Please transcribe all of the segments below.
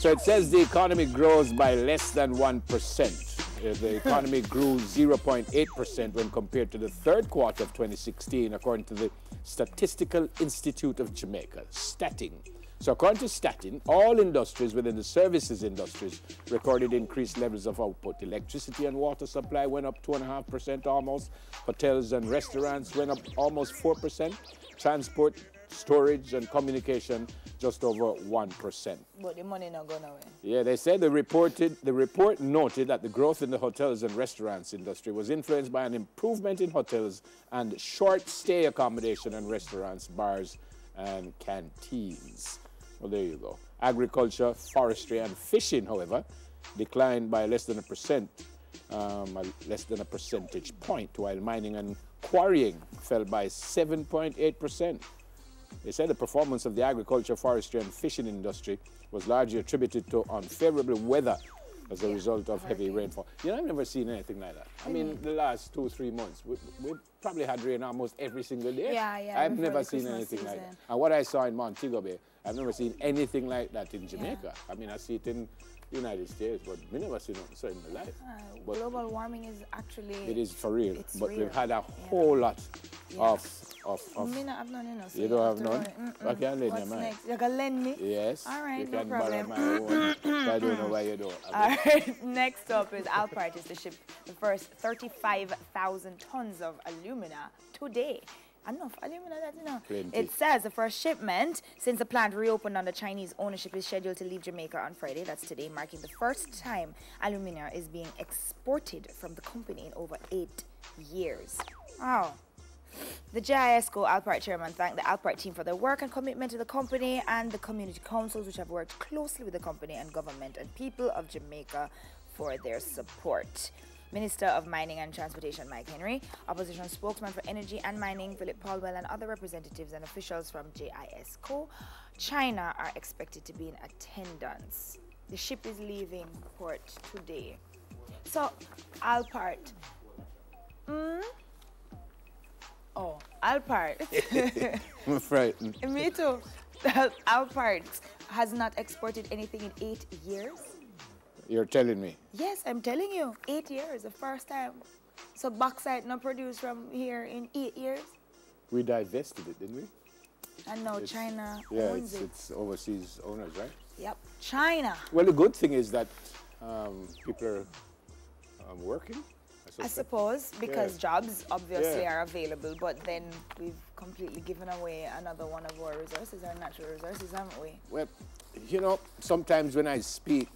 So it says the economy grows by less than 1%. The economy grew 0.8% when compared to the third quarter of 2016, according to the Statistical Institute of Jamaica, Statin. So according to Statin, all industries within the services industries recorded increased levels of output. Electricity and water supply went up 2.5% almost. Hotels and restaurants went up almost 4%. Transport, storage and communication just over 1%. But the money not gone away. Yeah, they said the report noted that the growth in the hotels and restaurants industry was influenced by an improvement in hotels and short stay accommodation and restaurants, bars and canteens. Well, there you go. Agriculture, forestry and fishing, however, declined by less than a percentage point, while mining and quarrying fell by 7.8%. They said the performance of the agriculture, forestry and fishing industry was largely attributed to unfavorable weather as a result of heavy rainfall. You know, I've never seen anything like that. I mean, the last 2-3 months, we probably had rain almost every single day. Yeah. I've never seen anything like that. And what I saw in Montego Bay, I've never seen anything like that in Jamaica. Yeah. I mean, I see it in the United States, but we never seen it in my life. Global warming is actually... It is for real. But real. We've had a whole lot of... Me not have none, you know. So you don't have none? I can lend you mine. Next? You can lend me? Yes. All right, you no can problem. borrow my own. I don't know why you don't. All right, next up is Alpart is to ship the first 35,000 tons of alumina today. Enough alumina, that, you know. Plenty. It says the first shipment since the plant reopened under Chinese ownership is scheduled to leave Jamaica on Friday. That's today, marking the first time alumina is being exported from the company in over 8 years. Wow. The GISCO Alpart chairman thanked the Alpart team for their work and commitment to the company and the community councils, which have worked closely with the company and government and people of Jamaica for their support. Minister of Mining and Transportation Mike Henry, opposition spokesman for Energy and Mining Philip Paulwell, and other representatives and officials from JISCO China are expected to be in attendance. The ship is leaving port today. So, Alpart. Oh, Alpart. I'm frightened. Me too. Alpart has not exported anything in 8 years. You're telling me? Yes, I'm telling you. 8 years, the first time. So bauxite not produced from here in 8 years. We divested it, didn't we? And now China owns it. It's overseas owners, right? Yep, China. Well, the good thing is that people are working. I suppose, because jobs obviously are available, but then we've completely given away another one of our resources, our natural resources, haven't we? Well, you know, sometimes when I speak,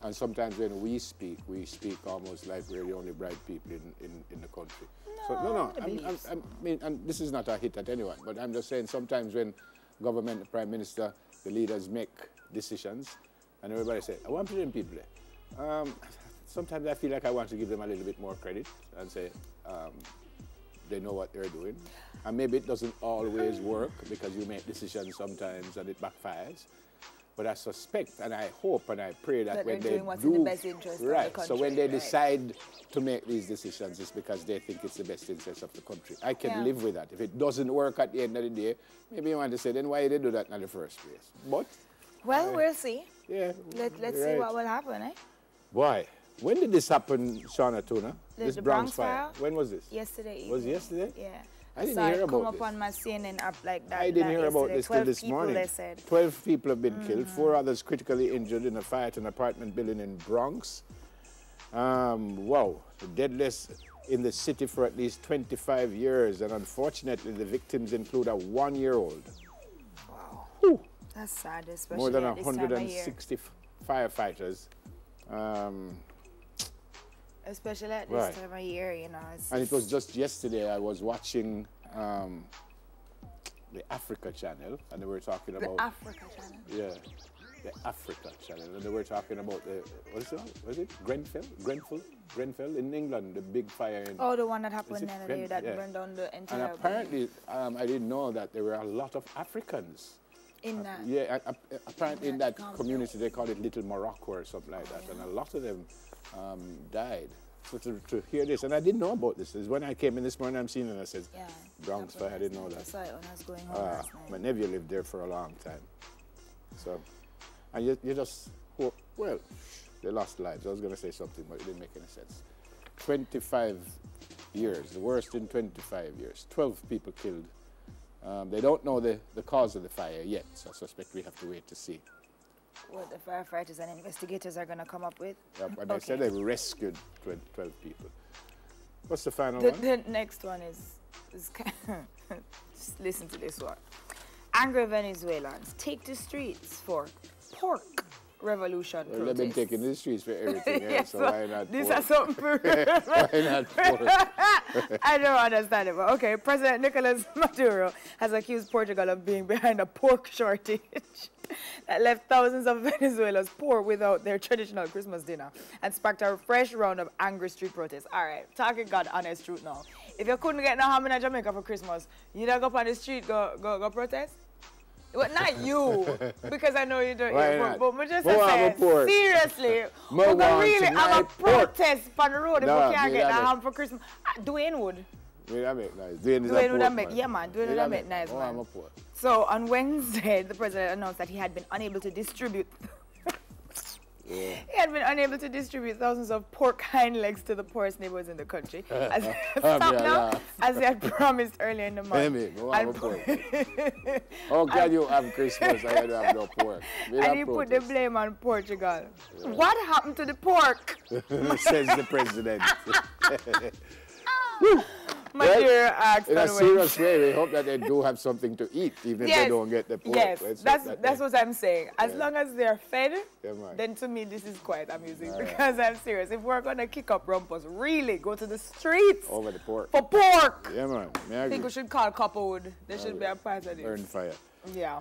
and sometimes when we speak almost like we're the only bright people in the country. No, I mean, and this is not a hit at anyone, but I'm just saying sometimes when government, the Prime Minister, the leaders make decisions, and everybody say, I want to them people there. Sometimes I feel like I want to give them a little bit more credit and say they know what they're doing. And maybe it doesn't always work because you make decisions sometimes and it backfires. But I suspect and I hope and I pray that when they doing what's in the best interest of the country, so when they decide to make these decisions, it's because they think it's the best interest of the country. I can live with that. If it doesn't work at the end of the day, maybe you want to say, then why did they do that in the first place? But well, we'll see. Yeah. Let's see what will happen, eh? Why? When did this happen, Shauna Tuna? The Bronx fire? When was this? Yesterday evening. Was it yesterday? Yeah. I didn't hear about come this. up on my CNN app like that. I didn't hear about this till this morning. They said. 12 people have been killed, 4 others critically injured in a fire at an apartment building in Bronx. Wow, the deadliest in the city for at least 25 years, and unfortunately the victims include a 1-year-old. Wow. Whew. That's sad, especially More than at this time of 160 firefighters. Especially at this time of year, you know. And it was just yesterday I was watching the Africa channel, and they were talking about... The Africa channel? Yeah, the Africa channel, and they were talking about the, was it Grenfell in England, the big fire in... Oh, the one that happened the other day that burned down the entire... And apparently, I didn't know that there were a lot of Africans. In that? Yeah, apparently in that community they call it Little Morocco or something like that, and a lot of them died. So to hear this, and I didn't know about this. When I came in this morning, I'm seeing it and I said, Bronx fire, I didn't know that. I saw it when I was going home last night. My nephew lived there for a long time. So, and you just poor, well, they lost lives. I was going to say something, but it didn't make any sense. 25 years, the worst in 25 years. 12 people killed. They don't know the cause of the fire yet, so I suspect we have to wait to see. What the firefighters and investigators are going to come up with? Yep, and they said they rescued 12 people. What's the final one? The next one is just listen to this one. Angry Venezuelans take to streets for pork revolution Well, protest. they've been taking the streets for everything else, Yes, so why not this pork? is something for Why not pork? I don't understand it, but okay. President Nicolas Maduro has accused Portugal of being behind a pork shortage that left thousands of Venezuelans poor without their traditional Christmas dinner and sparked a fresh round of angry street protests. All right, talking God honest truth now. If you couldn't get no ham in Jamaica for Christmas, you'd go up on the street, go protest? Well, not you, because I know you don't eat pork, but just say, seriously, we're going to really have a protest on the road if we can't get the ham for Christmas. Dwayne would. Dwayne make nice. Dwayne would make, yeah man, Dwayne would make nice, man. I'm a pork. So on Wednesday, the president announced that he had been unable to distribute He had been unable to distribute thousands of pork hind legs to the poorest neighborhoods in the country, as he had promised earlier in the month. How can you have Christmas and you don't have no pork? And he put the blame on Portugal. Yeah. What happened to the pork? Says the president. My dear asked in a serious way, we hope that they do have something to eat, even if they don't get the pork. Yes, that's what I'm saying. As long as they're fed, then to me this is quite amusing because I'm serious. If we're going to kick up rumpus, really go to the streets over the pork. For pork. Yeah, man. I think we should call Copperwood. They should be a part of this. Burn fire. Yeah.